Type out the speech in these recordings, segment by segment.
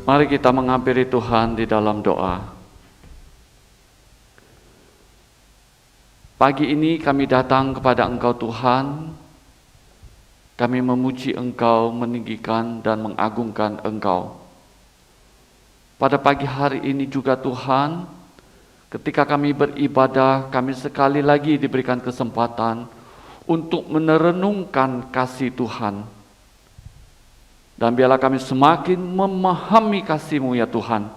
Mari kita menghampiri Tuhan di dalam doa. Pagi ini kami datang kepada Engkau Tuhan. Kami memuji Engkau, meninggikan dan mengagungkan Engkau. Pada pagi hari ini juga Tuhan, ketika kami beribadah, kami sekali lagi diberikan kesempatan untuk merenungkan kasih Tuhan. Dan biarlah kami semakin memahami kasih-Mu ya Tuhan,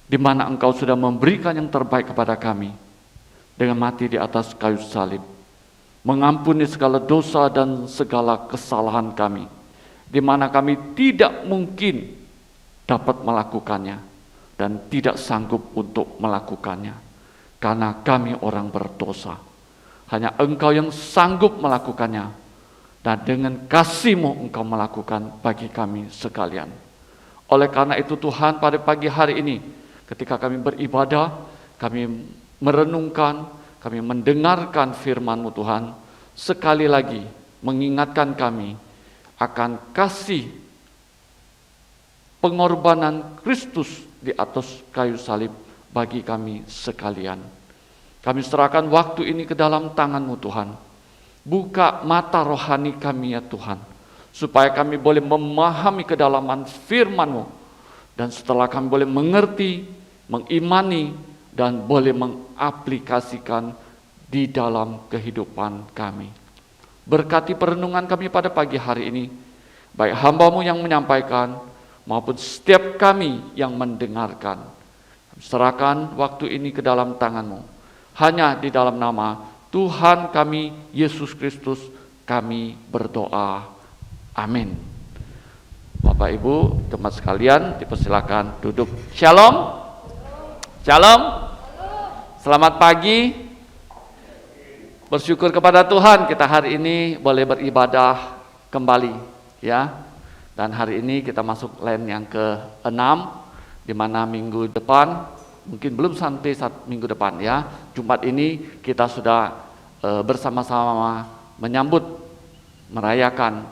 di mana Engkau sudah memberikan yang terbaik kepada kami dengan mati di atas kayu salib, mengampuni segala dosa dan segala kesalahan kami, di mana kami tidak mungkin dapat melakukannya dan tidak sanggup untuk melakukannya, karena kami orang berdosa. Hanya Engkau yang sanggup melakukannya, dan dengan kasih-Mu Engkau melakukan bagi kami sekalian. Oleh karena itu Tuhan, pada pagi hari ini ketika kami beribadah, kami merenungkan, kami mendengarkan firman-Mu Tuhan, sekali lagi mengingatkan kami akan kasih pengorbanan Kristus di atas kayu salib bagi kami sekalian. Kami serahkan waktu ini ke dalam tangan-Mu Tuhan. Buka mata rohani kami ya Tuhan, supaya kami boleh memahami kedalaman firman-Mu, dan setelah kami boleh mengerti, mengimani, dan boleh mengaplikasikan di dalam kehidupan kami. Berkati perenungan kami pada pagi hari ini, baik hamba-Mu yang menyampaikan, maupun setiap kami yang mendengarkan. Serahkan waktu ini ke dalam tangan-Mu. Hanya di dalam nama Tuhan kami, Yesus Kristus, kami berdoa. Amin. Bapak Ibu, jemaat sekalian, dipersilakan duduk. Shalom. Shalom. Selamat pagi. Bersyukur kepada Tuhan, kita hari ini boleh beribadah kembali, ya. Dan hari ini kita masuk line yang ke-6, di mana minggu depan, mungkin belum sampai minggu depan ya, Jumat ini kita sudah bersama-sama menyambut, merayakan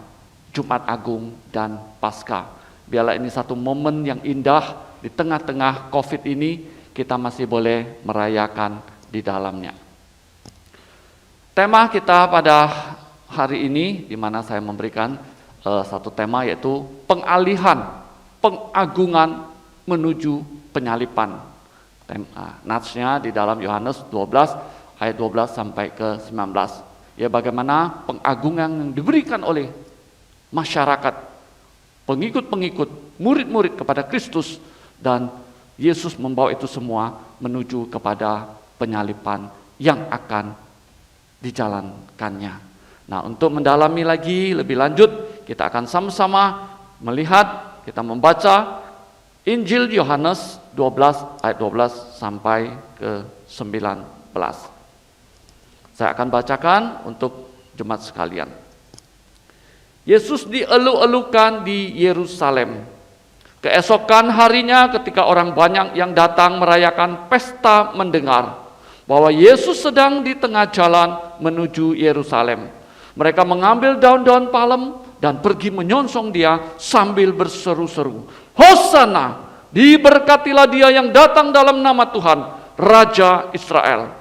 Jumat Agung dan Paskah. Biarlah ini satu momen yang indah di tengah-tengah COVID ini, kita masih boleh merayakan di dalamnya. Tema kita pada hari ini, di mana saya memberikan satu tema, yaitu pengalihan, pengagungan menuju penyalipan. Natsnya di dalam Yohanes 12 ayat 12 sampai ke 19. Ya, bagaimana pengagungan yang diberikan oleh masyarakat, pengikut-pengikut, murid-murid kepada Kristus, dan Yesus membawa itu semua menuju kepada penyalipan yang akan dijalankannya. Nah, untuk mendalami lagi lebih lanjut, kita akan sama-sama melihat, kita membaca Injil Yohanes 12 ayat 12 sampai ke 19. Saya akan bacakan untuk jemaat sekalian. Yesus dielu-elukan di Yerusalem. Keesokan harinya ketika orang banyak yang datang merayakan pesta mendengar bahwa Yesus sedang di tengah jalan menuju Yerusalem, mereka mengambil daun-daun palem dan pergi menyongsong Dia sambil berseru-seru, "Hosana, diberkatilah Dia yang datang dalam nama Tuhan, Raja Israel."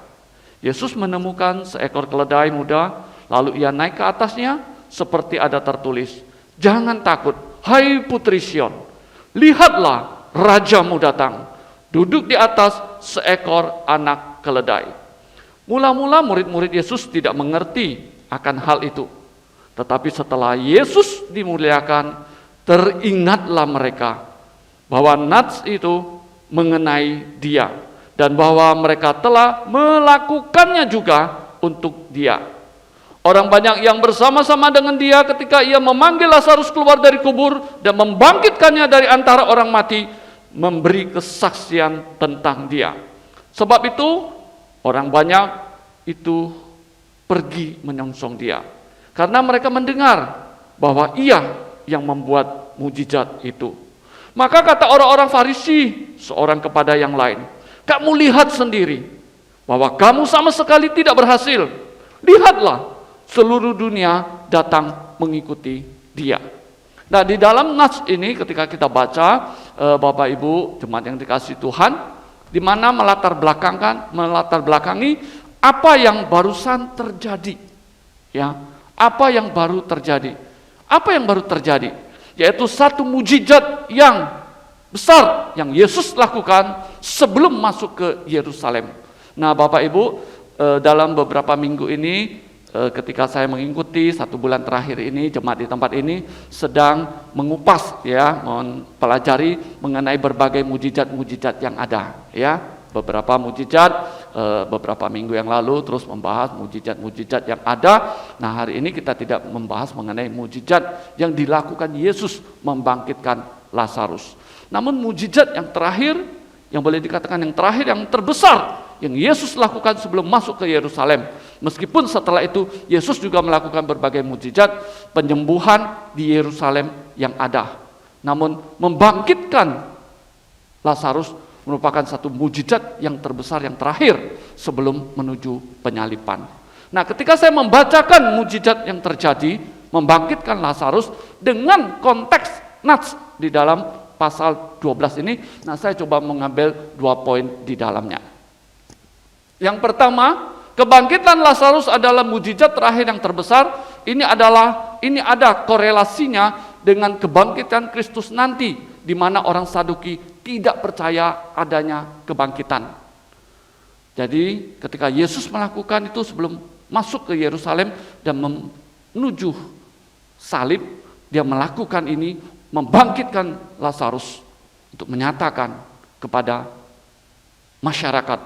Yesus menemukan seekor keledai muda, lalu Ia naik ke atasnya seperti ada tertulis, "Jangan takut, hai putri Sion, lihatlah Rajamu datang, duduk di atas seekor anak keledai." Mula-mula murid-murid Yesus tidak mengerti akan hal itu. Tetapi setelah Yesus dimuliakan, teringatlah mereka bahwa nats itu mengenai Dia, dan bahwa mereka telah melakukannya juga untuk Dia. Orang banyak yang bersama-sama dengan Dia ketika Ia memanggil Lazarus keluar dari kubur dan membangkitkannya dari antara orang mati, memberi kesaksian tentang Dia. Sebab itu orang banyak itu pergi menyongsong Dia, karena mereka mendengar bahwa Ia yang membuat mujizat itu. Maka kata orang-orang Farisi seorang kepada yang lain, "Kamu lihat sendiri bahwa kamu sama sekali tidak berhasil. Lihatlah, seluruh dunia datang mengikuti Dia." Nah, di dalam nas ini ketika kita baca, Bapak Ibu jemaat yang dikasihi Tuhan, di mana melatar belakangi apa yang barusan terjadi. Ya, apa yang baru terjadi? Apa yang baru terjadi? Yaitu satu mujizat yang besar yang Yesus lakukan sebelum masuk ke Yerusalem. Nah, Bapak Ibu, dalam beberapa minggu ini, ketika saya mengikuti 1 bulan terakhir ini, jemaat di tempat ini sedang mengupas, ya, mempelajari mengenai berbagai mujizat-mujizat yang ada, ya. Beberapa mujizat, beberapa minggu yang lalu terus membahas mujizat-mujizat yang ada. Nah, hari ini kita tidak membahas mengenai mujizat yang dilakukan Yesus membangkitkan Lazarus. Namun mujizat yang terakhir, yang boleh dikatakan yang terakhir, yang terbesar, yang Yesus lakukan sebelum masuk ke Yerusalem. Meskipun setelah itu Yesus juga melakukan berbagai mujizat penyembuhan di Yerusalem yang ada. Namun membangkitkan Lazarus merupakan satu mujizat yang terbesar yang terakhir sebelum menuju penyaliban. Nah, ketika saya membacakan mujizat yang terjadi membangkitkan Lazarus dengan konteks Nats di dalam pasal 12 ini, nah saya coba mengambil 2 poin di dalamnya. Yang pertama, kebangkitan Lazarus adalah mujizat terakhir yang terbesar. Ini ada korelasinya dengan kebangkitan Kristus nanti, di mana orang Saduki tidak percaya adanya kebangkitan. Jadi ketika Yesus melakukan itu sebelum masuk ke Yerusalem dan menuju salib, dia melakukan ini, membangkitkan Lazarus untuk menyatakan kepada masyarakat,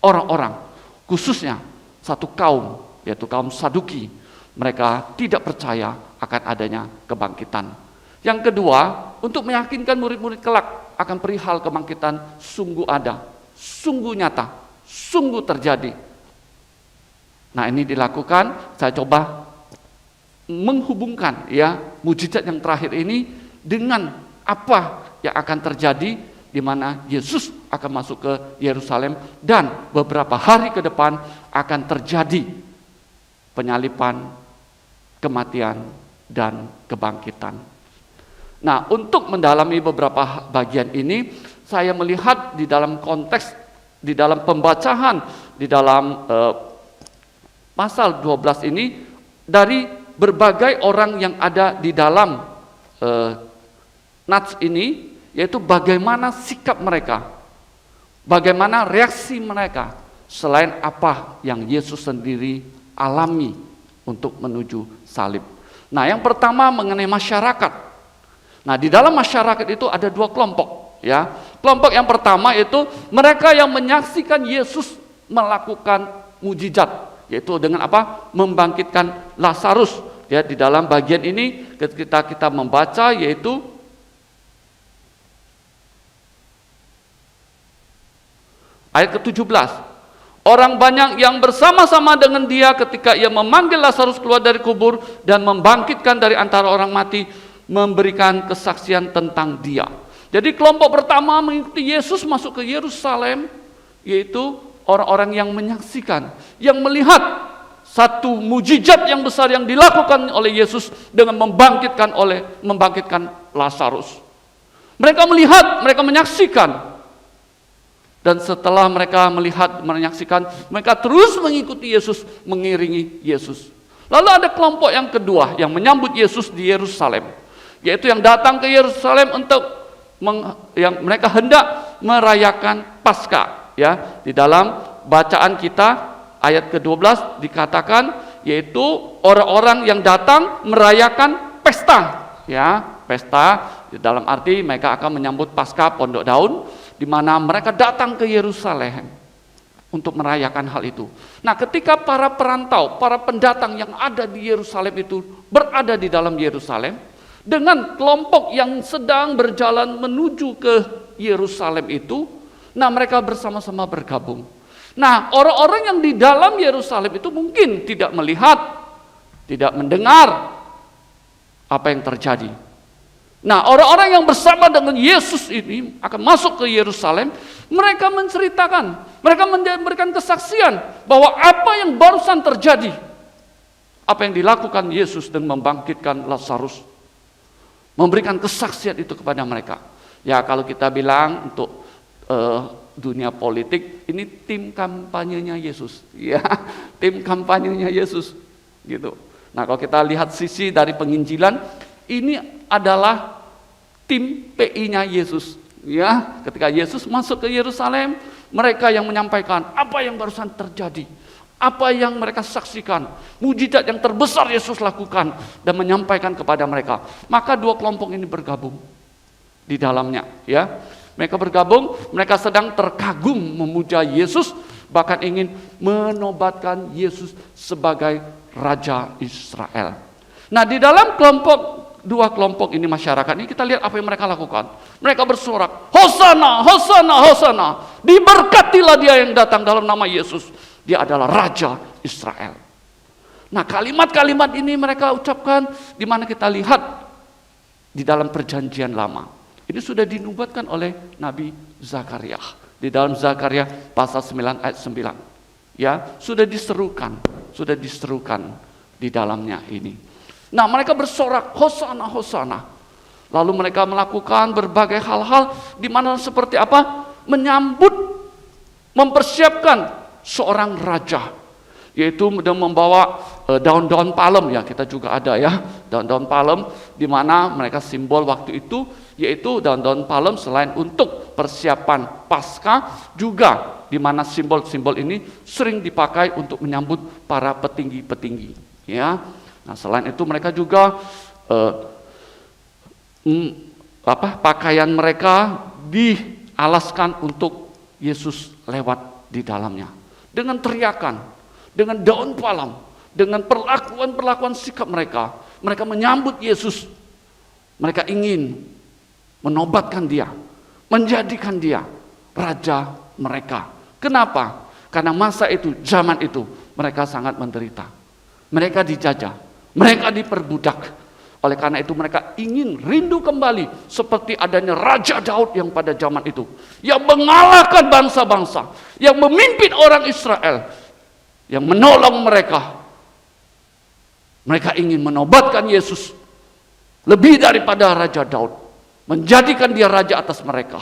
orang-orang, khususnya satu kaum, yaitu kaum Saduki, mereka tidak percaya akan adanya kebangkitan. Yang kedua, untuk meyakinkan murid-murid kelak akan perihal kebangkitan sungguh ada, sungguh nyata, sungguh terjadi. Nah, ini dilakukan, saya coba menghubungkan, ya, mujizat yang terakhir ini dengan apa yang akan terjadi di mana Yesus akan masuk ke Yerusalem dan beberapa hari ke depan akan terjadi penyaliban, kematian, dan kebangkitan. Nah, untuk mendalami beberapa bagian ini, saya melihat di dalam konteks, di dalam pembacaan, di dalam pasal 12 ini, dari berbagai orang yang ada di dalam Nats ini, yaitu bagaimana sikap mereka, bagaimana reaksi mereka, selain apa yang Yesus sendiri alami untuk menuju salib. Nah, yang pertama mengenai masyarakat. Nah, di dalam masyarakat itu ada 2 kelompok, ya. Kelompok yang pertama itu mereka yang menyaksikan Yesus melakukan mujizat, yaitu dengan apa? Membangkitkan Lazarus. Ya, di dalam bagian ini ketika kita membaca, yaitu ayat ke-17. Orang banyak yang bersama-sama dengan dia ketika ia memanggil Lazarus keluar dari kubur dan membangkitkan dari antara orang mati, memberikan kesaksian tentang dia. Jadi kelompok pertama mengikuti Yesus masuk ke Yerusalem, yaitu orang-orang yang menyaksikan, yang melihat satu mujizat yang besar yang dilakukan oleh Yesus dengan membangkitkan Lazarus. Mereka melihat, mereka menyaksikan. Dan setelah mereka melihat, menyaksikan, mereka terus mengikuti Yesus, mengiringi Yesus. Lalu ada kelompok yang kedua yang menyambut Yesus di Yerusalem, yaitu yang datang ke Yerusalem untuk yang mereka hendak merayakan Paskah. Ya, di dalam bacaan kita ayat ke-12 dikatakan, yaitu orang-orang yang datang merayakan pesta. Ya, pesta di dalam arti mereka akan menyambut Paskah Pondok Daun, di mana mereka datang ke Yerusalem untuk merayakan hal itu. Nah, ketika para perantau, para pendatang yang ada di Yerusalem itu berada di dalam Yerusalem, dengan kelompok yang sedang berjalan menuju ke Yerusalem itu, nah mereka bersama-sama bergabung. Nah, orang-orang yang di dalam Yerusalem itu mungkin tidak melihat, tidak mendengar apa yang terjadi. Nah, orang-orang yang bersama dengan Yesus ini akan masuk ke Yerusalem, mereka menceritakan, mereka memberikan kesaksian bahwa apa yang barusan terjadi, apa yang dilakukan Yesus dan membangkitkan Lazarus, memberikan kesaksian itu kepada mereka. Ya kalau kita bilang untuk dunia politik, ini tim kampanyenya Yesus, ya, tim kampanyenya Yesus, gitu. Nah kalau kita lihat sisi dari penginjilan, ini adalah tim PI-nya Yesus, ya. Ketika Yesus masuk ke Yerusalem, mereka yang menyampaikan apa yang barusan terjadi, apa yang mereka saksikan, mujizat yang terbesar Yesus lakukan dan menyampaikan kepada mereka. Maka dua kelompok ini bergabung di dalamnya, ya. Mereka bergabung, mereka sedang terkagum memuja Yesus, bahkan ingin menobatkan Yesus sebagai Raja Israel. Nah, di dalam dua kelompok ini masyarakat ini kita lihat apa yang mereka lakukan. Mereka bersorak, Hosana, Hosana, Hosana. Diberkatilah dia yang datang dalam nama Yesus. Dia adalah Raja Israel. Nah, kalimat-kalimat ini mereka ucapkan di mana kita lihat di dalam perjanjian lama. Ini sudah dinubuatkan oleh Nabi Zakaria. Di dalam Zakaria pasal 9 ayat 9. Ya, sudah diserukan di dalamnya ini. Nah, mereka bersorak, Hosana, Hosana. Lalu mereka melakukan berbagai hal-hal di mana seperti apa? Menyambut, mempersiapkan seorang raja. Yaitu membawa daun-daun palem, ya, kita juga ada ya, daun-daun palem, di mana mereka simbol waktu itu, yaitu daun-daun palem selain untuk persiapan Paskah, juga di mana simbol-simbol ini sering dipakai untuk menyambut para petinggi-petinggi, ya. Nah, selain itu mereka juga pakaian mereka dialaskan untuk Yesus lewat di dalamnya dengan teriakan, dengan daun palem, dengan perlakuan sikap mereka. Mereka menyambut Yesus. Mereka ingin menobatkan dia, menjadikan dia raja mereka. Kenapa? Karena masa itu, zaman itu, mereka sangat menderita. Mereka dijajah, mereka diperbudak. Oleh karena itu mereka ingin rindu kembali seperti adanya Raja Daud yang pada zaman itu, yang mengalahkan bangsa-bangsa, yang memimpin orang Israel, yang menolong mereka. Mereka ingin menobatkan Yesus lebih daripada Raja Daud, menjadikan dia raja atas mereka,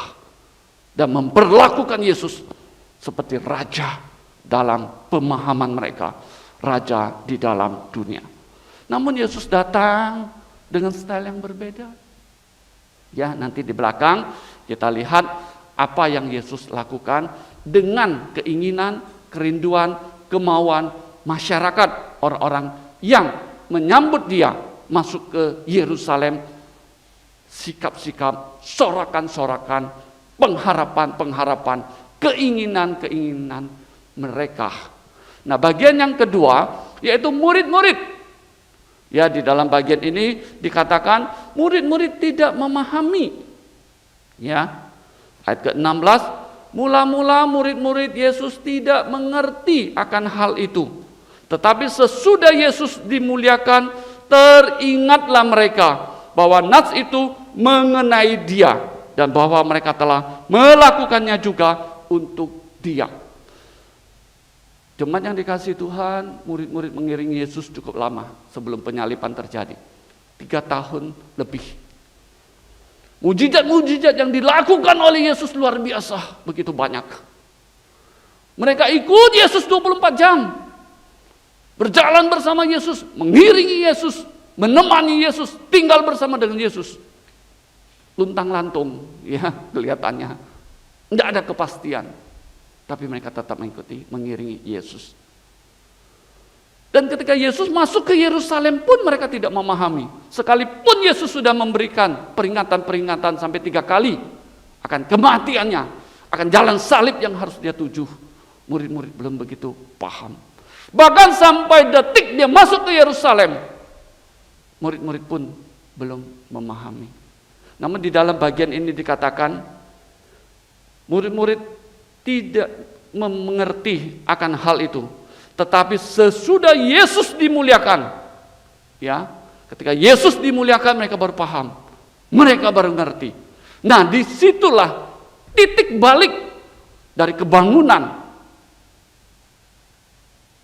dan memperlakukan Yesus seperti raja dalam pemahaman mereka, raja di dalam dunia. Namun Yesus datang dengan style yang berbeda. Ya, nanti di belakang kita lihat apa yang Yesus lakukan dengan keinginan, kerinduan, kemauan masyarakat, orang-orang yang menyambut dia masuk ke Yerusalem. Sikap-sikap, sorakan-sorakan, pengharapan-pengharapan, keinginan-keinginan mereka. Nah, bagian yang kedua yaitu murid-murid. Ya, di dalam bagian ini dikatakan murid-murid tidak memahami. Ya. Ayat ke-16, mula-mula murid-murid Yesus tidak mengerti akan hal itu. Tetapi sesudah Yesus dimuliakan, teringatlah mereka bahwa nas itu mengenai dia dan bahwa mereka telah melakukannya juga untuk dia. Jemaat yang dikasihi Tuhan, murid-murid mengiringi Yesus cukup lama sebelum penyaliban terjadi. 3 tahun lebih. Mujizat-mujizat yang dilakukan oleh Yesus luar biasa, begitu banyak. Mereka ikut Yesus 24 jam. Berjalan bersama Yesus, mengiringi Yesus, menemani Yesus, tinggal bersama dengan Yesus. Luntang-lantung, ya kelihatannya. Tidak ada kepastian. Tapi mereka tetap mengikuti, mengiringi Yesus. Dan ketika Yesus masuk ke Yerusalem pun mereka tidak memahami. Sekalipun Yesus sudah memberikan peringatan-peringatan sampai 3 kali akan kematiannya, akan jalan salib yang harus dia tuju, murid-murid belum begitu paham. Bahkan sampai detik dia masuk ke Yerusalem, murid-murid pun belum memahami. Namun di dalam bagian ini dikatakan murid-murid tidak mengerti akan hal itu. Tetapi sesudah Yesus dimuliakan, ya, ketika Yesus dimuliakan mereka baru paham, mereka baru ngerti. Nah, disitulah titik balik dari kebangunan,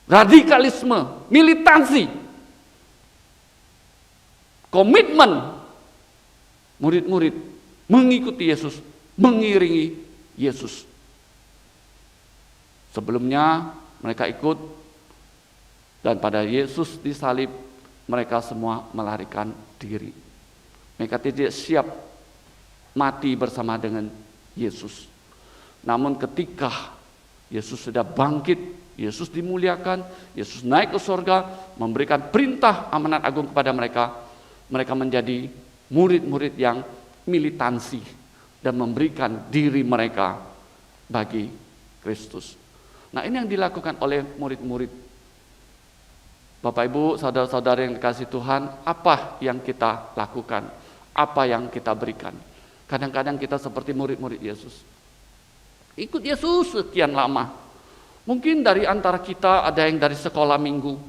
radikalisme, militansi, komitmen murid-murid mengikuti Yesus, mengiringi Yesus. Sebelumnya mereka ikut, dan pada Yesus disalib mereka semua melarikan diri. Mereka tidak siap mati bersama dengan Yesus. Namun ketika Yesus sudah bangkit, Yesus dimuliakan, Yesus naik ke surga, memberikan perintah amanat agung kepada mereka, mereka menjadi murid-murid yang militansi dan memberikan diri mereka bagi Kristus. Nah, ini yang dilakukan oleh murid-murid. Bapak Ibu, saudara-saudara yang dikasihi Tuhan, apa yang kita lakukan? Apa yang kita berikan? Kadang-kadang kita seperti murid-murid Yesus. Ikut Yesus sekian lama. Mungkin dari antara kita ada yang dari sekolah minggu,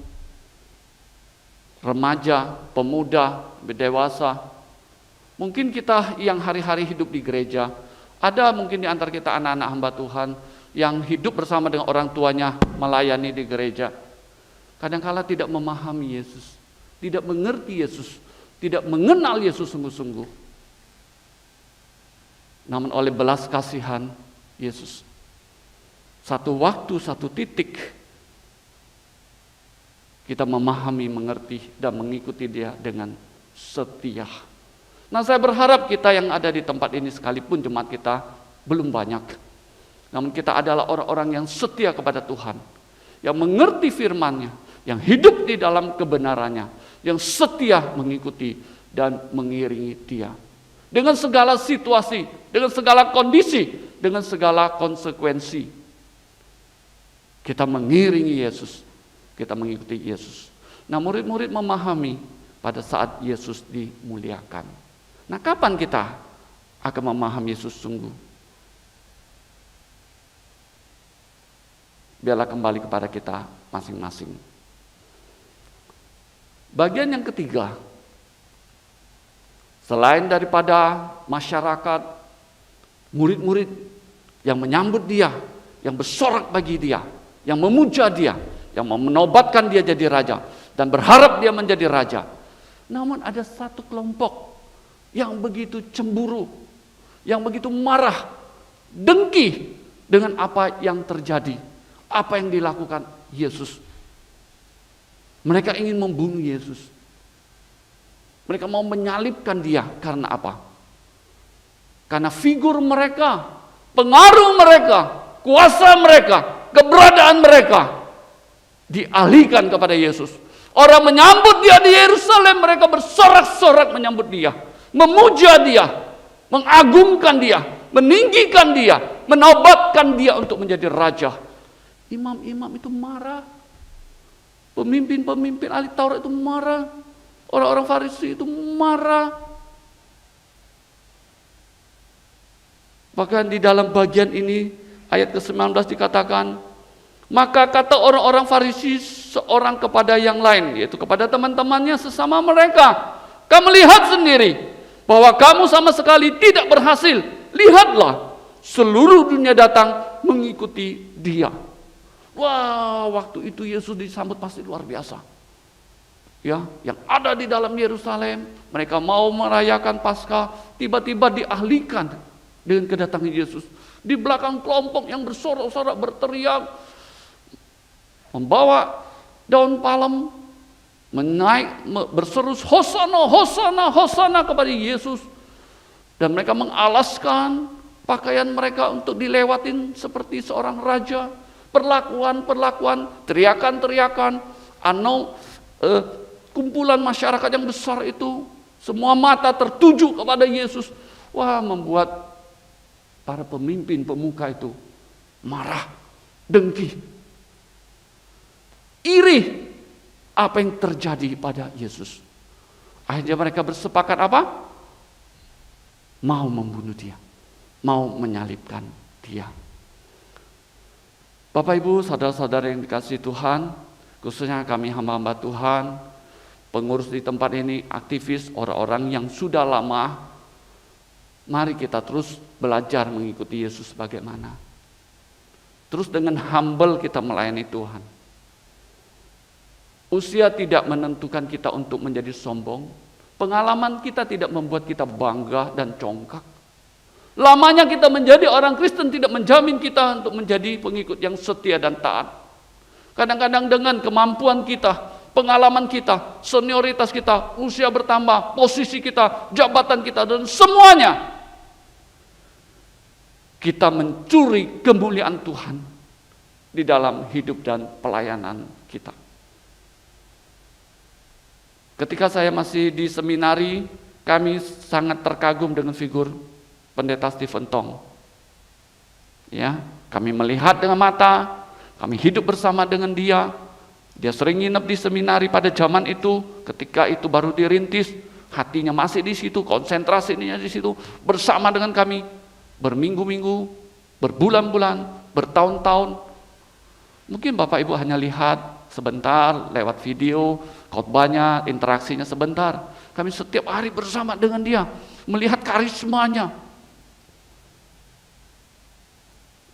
remaja, pemuda, dewasa. Mungkin kita yang hari-hari hidup di gereja. Ada mungkin di antara kita anak-anak hamba Tuhan yang hidup bersama dengan orang tuanya, melayani di gereja. Kadang-kala tidak memahami Yesus, tidak mengerti Yesus, tidak mengenal Yesus sungguh-sungguh. Namun oleh belas kasihan Yesus, satu waktu, satu titik, kita memahami, mengerti, dan mengikuti Dia dengan setia. Nah, saya berharap kita yang ada di tempat ini, sekalipun jemaat kita belum banyak, namun kita adalah orang-orang yang setia kepada Tuhan, yang mengerti firman-Nya, yang hidup di dalam kebenarannya, yang setia mengikuti dan mengiringi Dia. Dengan segala situasi, dengan segala kondisi, dengan segala konsekuensi. Kita mengiringi Yesus, kita mengikuti Yesus. Nah, murid-murid memahami pada saat Yesus dimuliakan. Nah, kapan kita akan memahami Yesus sungguh? Biarlah kembali kepada kita masing-masing. Bagian yang ketiga, selain daripada masyarakat, murid-murid yang menyambut Dia, yang bersorak bagi Dia, yang memuja Dia, yang menobatkan Dia jadi raja, dan berharap Dia menjadi raja. Namun ada satu kelompok yang begitu cemburu, yang begitu marah, dengki dengan apa yang terjadi, apa yang dilakukan Yesus. Mereka ingin membunuh Yesus. Mereka mau menyalibkan Dia. Karena apa? Karena figur mereka, pengaruh mereka, kuasa mereka, keberadaan mereka dialihkan kepada Yesus. Orang menyambut Dia di Yerusalem, mereka bersorak-sorak menyambut Dia, memuja Dia, mengagungkan Dia, meninggikan Dia, menobatkan Dia untuk menjadi raja. Imam-imam itu marah. Pemimpin-pemimpin ahli Taurat itu marah. Orang-orang Farisi itu marah. Bahkan di dalam bagian ini ayat ke-19 dikatakan, maka kata orang-orang Farisi seorang kepada yang lain, yaitu kepada teman-temannya sesama mereka, kamu lihat sendiri bahwa kamu sama sekali tidak berhasil. Lihatlah, seluruh dunia datang mengikuti Dia. Wah, waktu itu Yesus disambut pasti luar biasa. Ya, yang ada di dalam Yerusalem, mereka mau merayakan Paskah, tiba-tiba dialihkan dengan kedatangan Yesus. Di belakang kelompok yang bersorak-sorak, berteriak, membawa daun palem, berseru Hosana, Hosana, Hosana kepada Yesus. Dan mereka mengalaskan pakaian mereka untuk dilewatin seperti seorang raja. Perlakuan-perlakuan, teriakan-teriakan, kumpulan masyarakat yang besar itu, semua mata tertuju kepada Yesus. Wah, membuat para pemimpin pemuka itu marah, dengki, iri apa yang terjadi pada Yesus. Akhirnya mereka bersepakat apa? Mau membunuh Dia, mau menyalibkan Dia. Bapak Ibu, saudara-saudara yang dikasihi Tuhan, khususnya kami hamba-hamba Tuhan, pengurus di tempat ini, aktivis, orang-orang yang sudah lama, mari kita terus belajar mengikuti Yesus bagaimana. Terus dengan humble kita melayani Tuhan. Usia tidak menentukan kita untuk menjadi sombong. Pengalaman kita tidak membuat kita bangga dan congkak. Lamanya kita menjadi orang Kristen tidak menjamin kita untuk menjadi pengikut yang setia dan taat. Kadang-kadang dengan kemampuan kita, pengalaman kita, senioritas kita, usia bertambah, posisi kita, jabatan kita, dan semuanya, kita mencuri kemuliaan Tuhan di dalam hidup dan pelayanan kita. Ketika saya masih di seminari, kami sangat terkagum dengan figur Pendeta Stephen Tong. Ya, kami melihat dengan mata, kami hidup bersama dengan dia. Dia sering nginep di seminari pada zaman itu, ketika itu baru dirintis, hatinya masih di situ, konsentrasinya di situ, bersama dengan kami berminggu-minggu, berbulan-bulan, bertahun-tahun. Mungkin Bapak Ibu hanya lihat sebentar lewat video, khotbahnya, interaksinya sebentar. Kami setiap hari bersama dengan dia, melihat karismanya,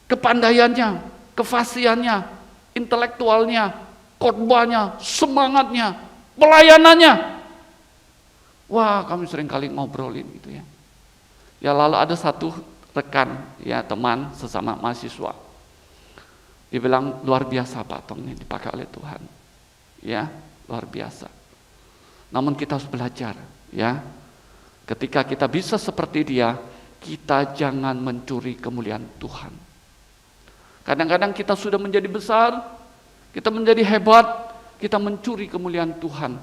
kepandaiannya, kefasihannya, intelektualnya, khotbahnya, semangatnya, pelayanannya. Wah, kami sering kali ngobrolin gitu ya. Ya, lalu ada satu rekan, ya teman sesama mahasiswa. Dia bilang, luar biasa Pak Tong ini dipakai oleh Tuhan. Ya, luar biasa. Namun kita harus belajar, ya. Ketika kita bisa seperti dia, kita jangan mencuri kemuliaan Tuhan. Kadang-kadang kita sudah menjadi besar, kita menjadi hebat, kita mencuri kemuliaan Tuhan.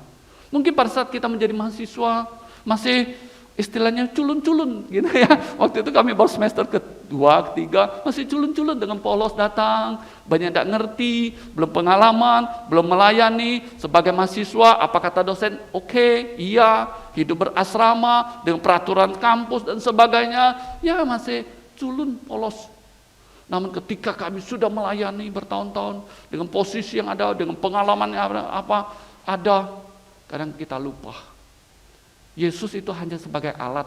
Mungkin pada saat kita menjadi mahasiswa, masih istilahnya culun-culun gitu ya. Waktu itu kami baru semester kedua, ketiga, masih culun-culun dengan polos datang, banyak tidak ngerti, belum pengalaman, belum melayani sebagai mahasiswa. Apa kata dosen? Oke, iya, hidup berasrama dengan peraturan kampus dan sebagainya. Ya masih culun, polos. Namun ketika kami sudah melayani bertahun-tahun dengan posisi yang ada, dengan pengalaman yang ada, kadang kita lupa. Yesus itu hanya sebagai alat.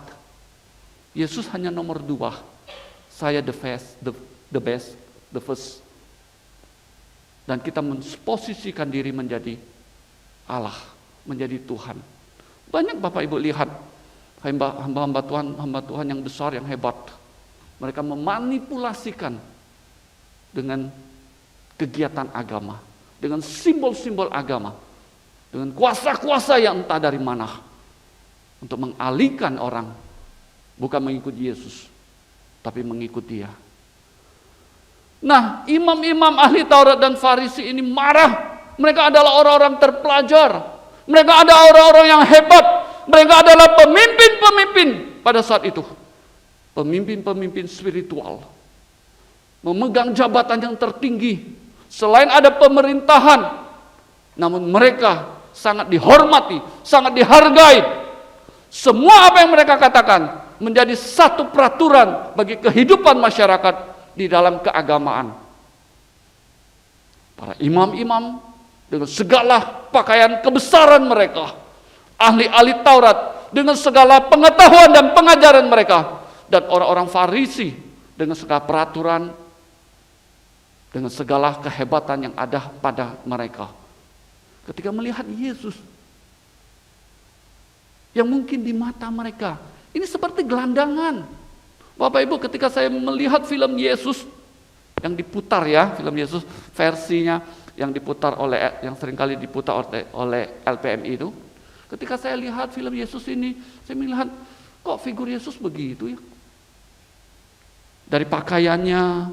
Yesus hanya nomor 2. Saya the best, the first. Dan kita memposisikan diri menjadi Allah, menjadi Tuhan. Banyak Bapak Ibu lihat hamba Tuhan yang besar, yang hebat. Mereka memanipulasikan dengan kegiatan agama, dengan simbol-simbol agama, dengan kuasa-kuasa yang entah dari mana. Untuk mengalihkan orang bukan mengikut Yesus, tapi mengikut dia. Nah, imam-imam ahli Taurat dan Farisi ini marah. Mereka adalah orang-orang terpelajar. Mereka adalah orang-orang yang hebat. Mereka adalah pemimpin-pemimpin pada saat itu. Pemimpin-pemimpin spiritual. Memegang jabatan yang tertinggi. Selain ada pemerintahan, namun mereka sangat dihormati, sangat dihargai. Semua apa yang mereka katakan menjadi satu peraturan bagi kehidupan masyarakat di dalam keagamaan. Para imam-imam dengan segala pakaian kebesaran mereka, ahli-ahli Taurat dengan segala pengetahuan dan pengajaran mereka, dan orang-orang Farisi dengan segala peraturan, dengan segala kehebatan yang ada pada mereka. Ketika melihat Yesus, yang mungkin di mata mereka ini seperti gelandangan. Bapak Ibu, ketika saya melihat film Yesus yang diputar ya, film Yesus versinya yang diputar oleh, yang seringkali diputar oleh LPMI itu, ketika saya lihat film Yesus ini, saya melihat kok figur Yesus begitu ya. Dari pakaiannya,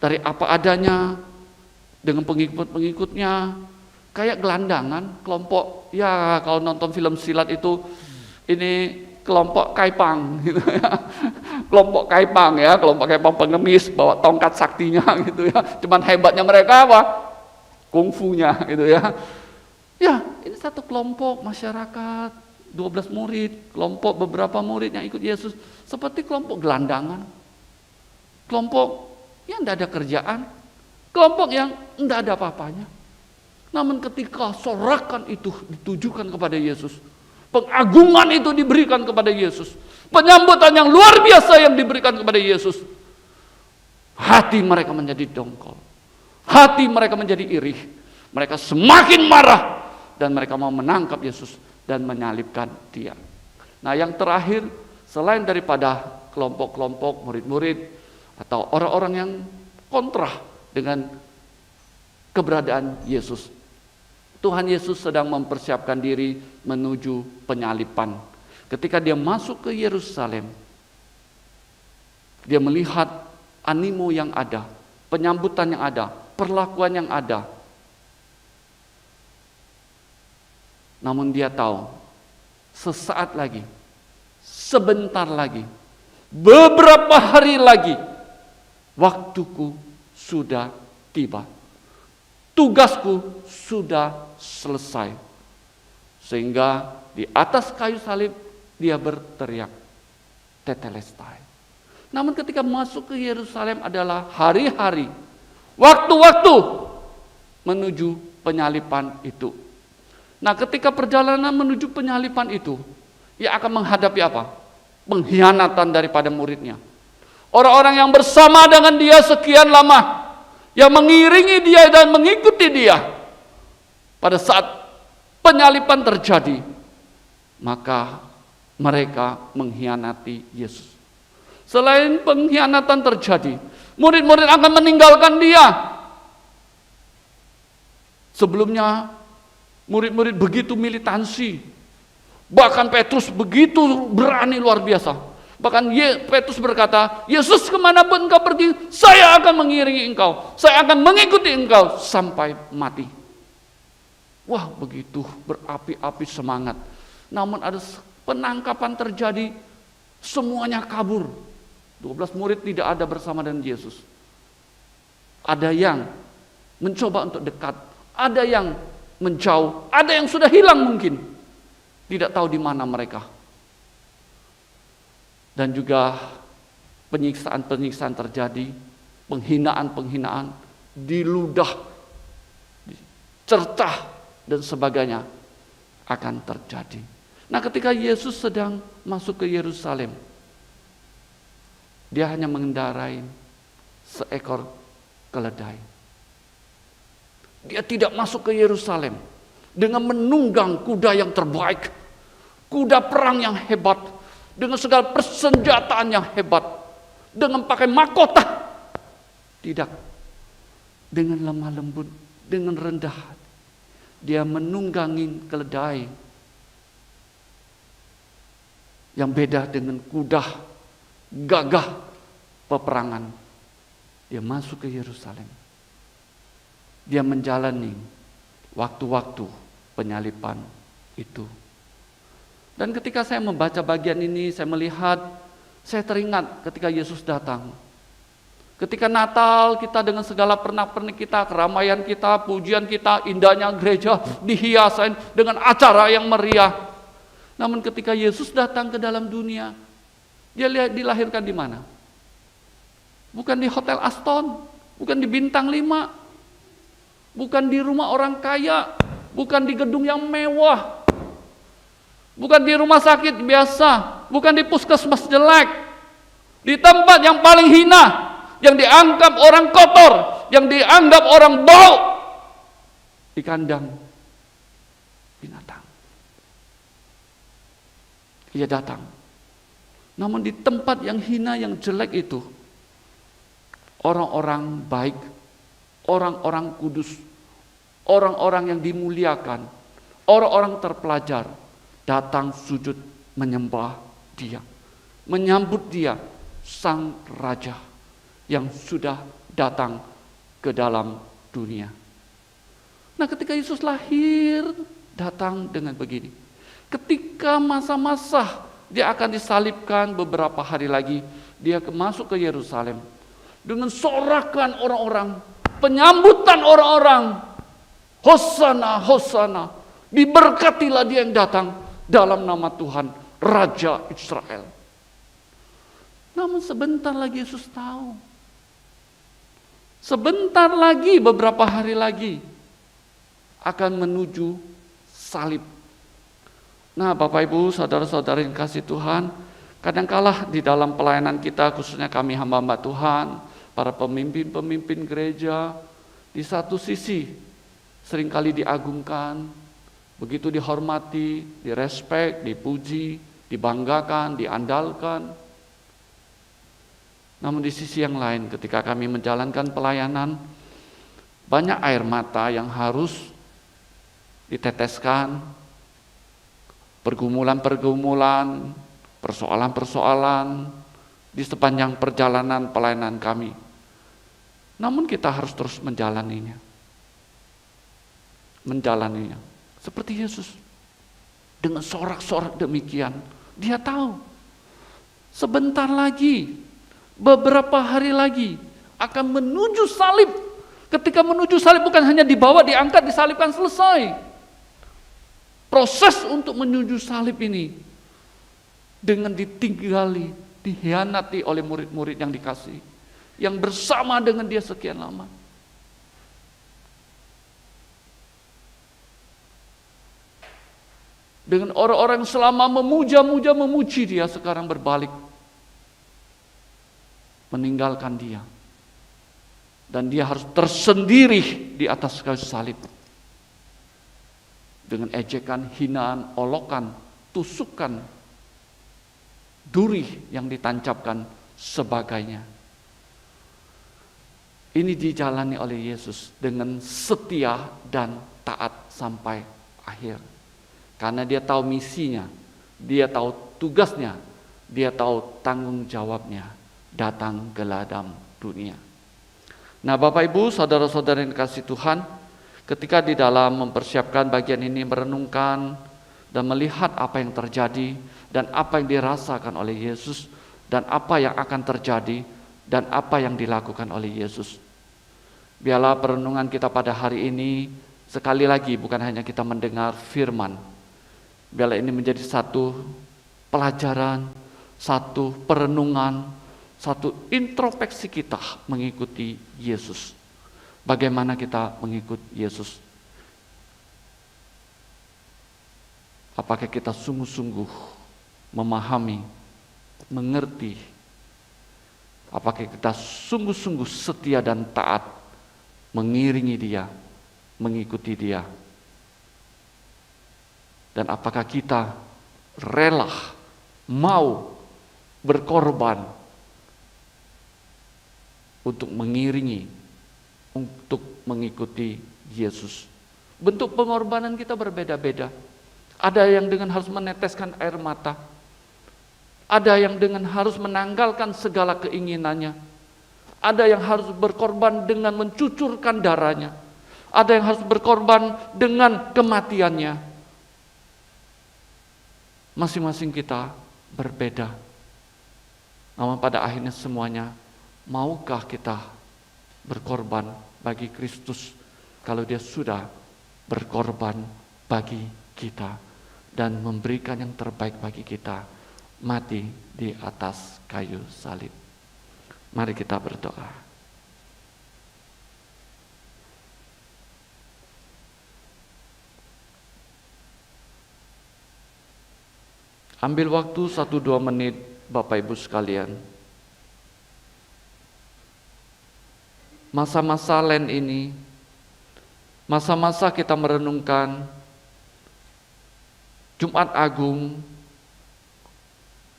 dari apa adanya, dengan pengikut-pengikutnya, kayak gelandangan, kelompok, ya kalau nonton film silat itu, ini kelompok Kaipang gitu ya. Kelompok Kaipang ya, kelompok Kaipang pengemis bawa tongkat saktinya gitu ya. Cuman hebatnya mereka apa? Kungfunya gitu ya. Ya, ini satu kelompok masyarakat, 12 murid, kelompok beberapa murid yang ikut Yesus, seperti kelompok gelandangan. Kelompok yang tidak ada kerjaan, kelompok yang tidak ada apa-apanya. Namun ketika sorakan itu ditujukan kepada Yesus, pengagungan itu diberikan kepada Yesus, penyambutan yang luar biasa yang diberikan kepada Yesus, hati mereka menjadi dongkol, hati mereka menjadi iri, mereka semakin marah, dan mereka mau menangkap Yesus dan menyalibkan dia. Nah, yang terakhir, selain daripada kelompok-kelompok murid-murid atau orang-orang yang kontra dengan keberadaan Yesus. Tuhan Yesus sedang mempersiapkan diri menuju penyaliban. Ketika dia masuk ke Yerusalem, dia melihat animo yang ada, penyambutan yang ada, perlakuan yang ada. Namun dia tahu, sesaat lagi, sebentar lagi, beberapa hari lagi, waktuku sudah tiba. Tugasku sudah selesai. Sehingga di atas kayu salib dia berteriak, tetelestai. Namun ketika masuk ke Yerusalem adalah hari-hari, waktu-waktu menuju penyaliban itu. Nah, ketika perjalanan menuju penyaliban itu, ia akan menghadapi apa? Pengkhianatan daripada muridnya. Orang-orang yang bersama dengan dia sekian lama, yang mengiringi dia dan mengikuti dia. Pada saat penyaliban terjadi, maka mereka mengkhianati Yesus. Selain pengkhianatan terjadi, murid-murid akan meninggalkan dia. Sebelumnya murid-murid begitu militansi, bahkan Petrus begitu berani luar biasa. Bahkan Petrus berkata, Yesus kemanapun engkau pergi, saya akan mengiringi engkau, saya akan mengikuti engkau sampai mati. Wah, begitu berapi-api semangat. Namun ada penangkapan terjadi, semuanya kabur. 12 murid tidak ada bersama dengan Yesus. Ada yang mencoba untuk dekat, ada yang menjauh, ada yang sudah hilang mungkin. Tidak tahu di mana mereka. Dan juga penyiksaan-penyiksaan terjadi, penghinaan-penghinaan, diludah, dicercah, dan sebagainya akan terjadi. Nah, ketika Yesus sedang masuk ke Yerusalem, dia hanya mengendarai seekor keledai. Dia tidak masuk ke Yerusalem dengan menunggang kuda yang terbaik, kuda perang yang hebat, dengan segala persenjataan yang hebat, dengan pakai mahkota. Tidak. Dengan lemah lembut, dengan rendah hati, dia menunggangi keledai yang beda dengan kuda gagah peperangan. Dia masuk ke Yerusalem. Dia menjalani waktu-waktu penyaliban itu. Dan ketika saya membaca bagian ini, saya melihat, saya teringat ketika Yesus datang. Ketika Natal, kita dengan segala pernak-pernik kita, keramaian kita, pujian kita, indahnya gereja dihiasin dengan acara yang meriah. Namun ketika Yesus datang ke dalam dunia, dia dilahirkan di mana? Bukan di Hotel Aston, bukan di Bintang 5, bukan di rumah orang kaya, bukan di gedung yang mewah, bukan di rumah sakit biasa, bukan di puskesmas jelek, di tempat yang paling hina, yang dianggap orang kotor, yang dianggap orang bau, di kandang binatang. Ia datang. Namun di tempat yang hina, yang jelek itu, orang-orang baik, orang-orang kudus, orang-orang yang dimuliakan, orang-orang terpelajar, datang sujud menyembah dia, menyambut dia, sang raja yang sudah datang ke dalam dunia. Nah, ketika Yesus lahir, datang dengan begini. Ketika masa-masa dia akan disalibkan beberapa hari lagi, dia masuk ke Yerusalem dengan sorakan orang-orang, penyambutan orang-orang, Hosana, Hosana, diberkatilah dia yang datang dalam nama Tuhan, Raja Israel. Namun sebentar lagi Yesus tahu, sebentar lagi, beberapa hari lagi akan menuju salib. Nah, Bapak Ibu, saudara-saudara yang kasih Tuhan, kadangkala di dalam pelayanan kita, khususnya kami hamba-hamba Tuhan, para pemimpin-pemimpin gereja, di satu sisi seringkali diagungkan, begitu dihormati, direspek, dipuji, dibanggakan, diandalkan. Namun di sisi yang lain ketika kami menjalankan pelayanan, banyak air mata yang harus diteteskan, pergumulan-pergumulan, persoalan-persoalan di sepanjang perjalanan pelayanan kami. Namun kita harus terus menjalaninya. Seperti Yesus. Dengan sorak-sorak demikian, dia tahu sebentar lagi, beberapa hari lagi akan menuju salib. Ketika menuju salib bukan hanya dibawa, diangkat, disalibkan, selesai. Proses untuk menuju salib ini dengan ditinggali, dihianati oleh murid-murid yang dikasihi, yang bersama dengan dia sekian lama. Dengan orang-orang yang selama memuji dia, sekarang berbalik meninggalkan dia. Dan dia harus tersendiri di atas kayu salib. Dengan ejekan, hinaan, olokan, tusukan, duri yang ditancapkan sebagainya. Ini dijalani oleh Yesus dengan setia dan taat sampai akhir. Karena dia tahu misinya, dia tahu tugasnya, dia tahu tanggung jawabnya datang ke ladang dunia. Nah, Bapak Ibu, saudara-saudara yang dikasihi Tuhan, ketika di dalam mempersiapkan bagian ini, merenungkan dan melihat apa yang terjadi dan apa yang dirasakan oleh Yesus dan apa yang akan terjadi dan apa yang dilakukan oleh Yesus. Biarlah perenungan kita pada hari ini sekali lagi bukan hanya kita mendengar firman. Biarlah ini menjadi satu pelajaran, satu perenungan, satu introspeksi kita mengikuti Yesus. Bagaimana kita mengikut Yesus? Apakah kita sungguh-sungguh memahami, mengerti? Apakah kita sungguh-sungguh setia dan taat mengiringi dia, mengikuti dia? Dan apakah kita rela, mau berkorban untuk mengiringi, untuk mengikuti Yesus? Bentuk pengorbanan kita berbeda-beda. Ada yang dengan harus meneteskan air mata. Ada yang dengan harus menanggalkan segala keinginannya. Ada yang harus berkorban dengan mencucurkan darahnya. Ada yang harus berkorban dengan kematiannya. Masing-masing kita berbeda. Namun pada akhirnya semuanya, maukah kita berkorban bagi Kristus kalau dia sudah berkorban bagi kita dan memberikan yang terbaik bagi kita, mati di atas kayu salib. Mari kita berdoa. Ambil waktu 1-2 menit Bapak Ibu sekalian. Masa-masa Lent ini, masa-masa kita merenungkan Jumat Agung,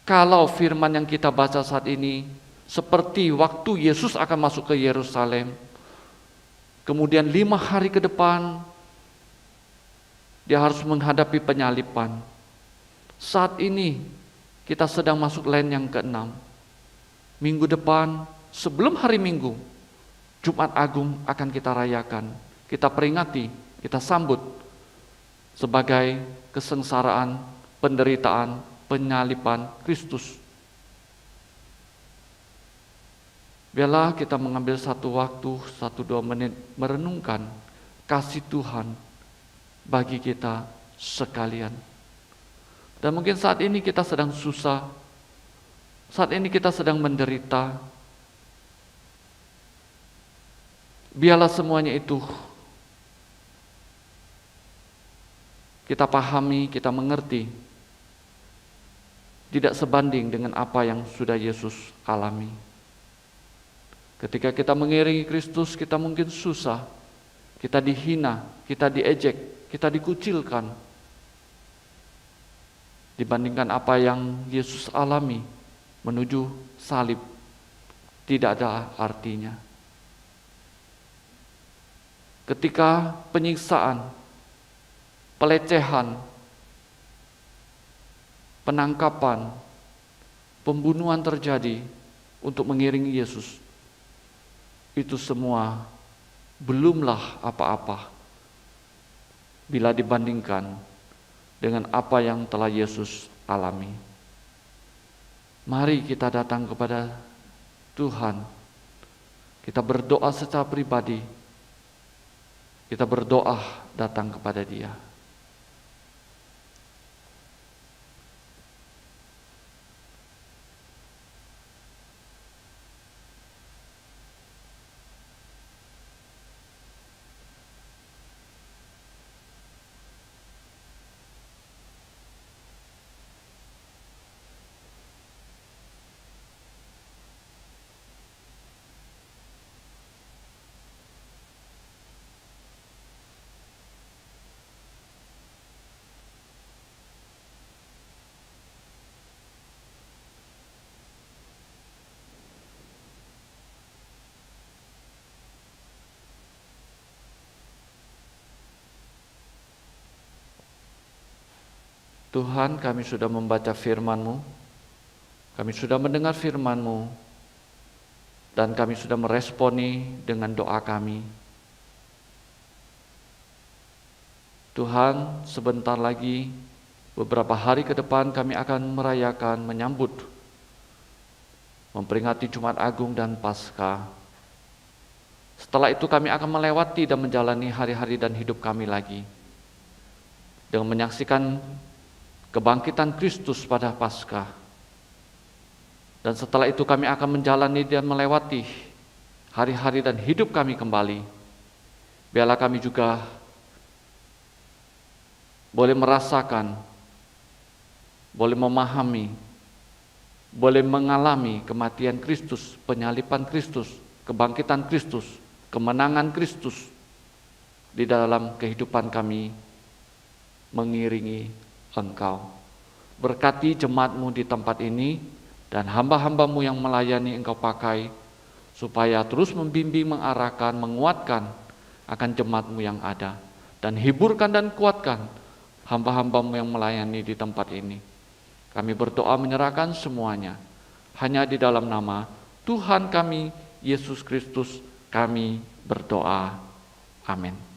kalau firman yang kita baca saat ini seperti waktu Yesus akan masuk ke Yerusalem, kemudian 5 hari ke depan dia harus menghadapi penyaliban. Saat ini kita sedang masuk Lent yang ke-6. Minggu depan sebelum hari Minggu, Jumat Agung akan kita rayakan, kita peringati, kita sambut sebagai kesengsaraan, penderitaan, penyaliban Kristus. Biarlah kita mengambil satu waktu, 1-2 menit merenungkan kasih Tuhan bagi kita sekalian. Dan mungkin saat ini kita sedang susah, saat ini kita sedang menderita. Biarlah semuanya itu kita pahami, kita mengerti, tidak sebanding dengan apa yang sudah Yesus alami. Ketika kita mengiringi Kristus, kita mungkin susah, kita dihina, kita diejek, kita dikucilkan dibandingkan apa yang Yesus alami menuju salib. tidak ada artinya. Ketika penyiksaan, pelecehan, penangkapan, pembunuhan terjadi untuk mengiringi Yesus, itu semua belumlah apa-apa bila dibandingkan dengan apa yang telah Yesus alami. Mari kita datang kepada Tuhan. Kita berdoa secara pribadi. Kita berdoa datang kepada Dia. Tuhan, kami sudah membaca firman-Mu, kami sudah mendengar firman-Mu, dan kami sudah meresponi dengan doa kami. Tuhan, sebentar lagi, beberapa hari ke depan kami akan merayakan, menyambut, memperingati Jumat Agung dan Paskah. Setelah itu kami akan melewati dan menjalani hari-hari dan hidup kami lagi dengan menyaksikan kebangkitan Kristus pada Paskah. Dan setelah itu kami akan menjalani dan melewati hari-hari dan hidup kami kembali. Biarlah kami juga boleh merasakan, boleh memahami, boleh mengalami kematian Kristus, penyaliban Kristus, kebangkitan Kristus, kemenangan Kristus di dalam kehidupan kami mengiringi Engkau. Berkati jemaat-Mu di tempat ini dan hamba-hamba-Mu yang melayani Engkau pakai, supaya terus membimbing, mengarahkan, menguatkan akan jemaat-Mu yang ada, dan hiburkan dan kuatkan hamba-hamba-Mu yang melayani di tempat ini. Kami berdoa menyerahkan semuanya hanya di dalam nama Tuhan kami Yesus Kristus kami berdoa. Amin.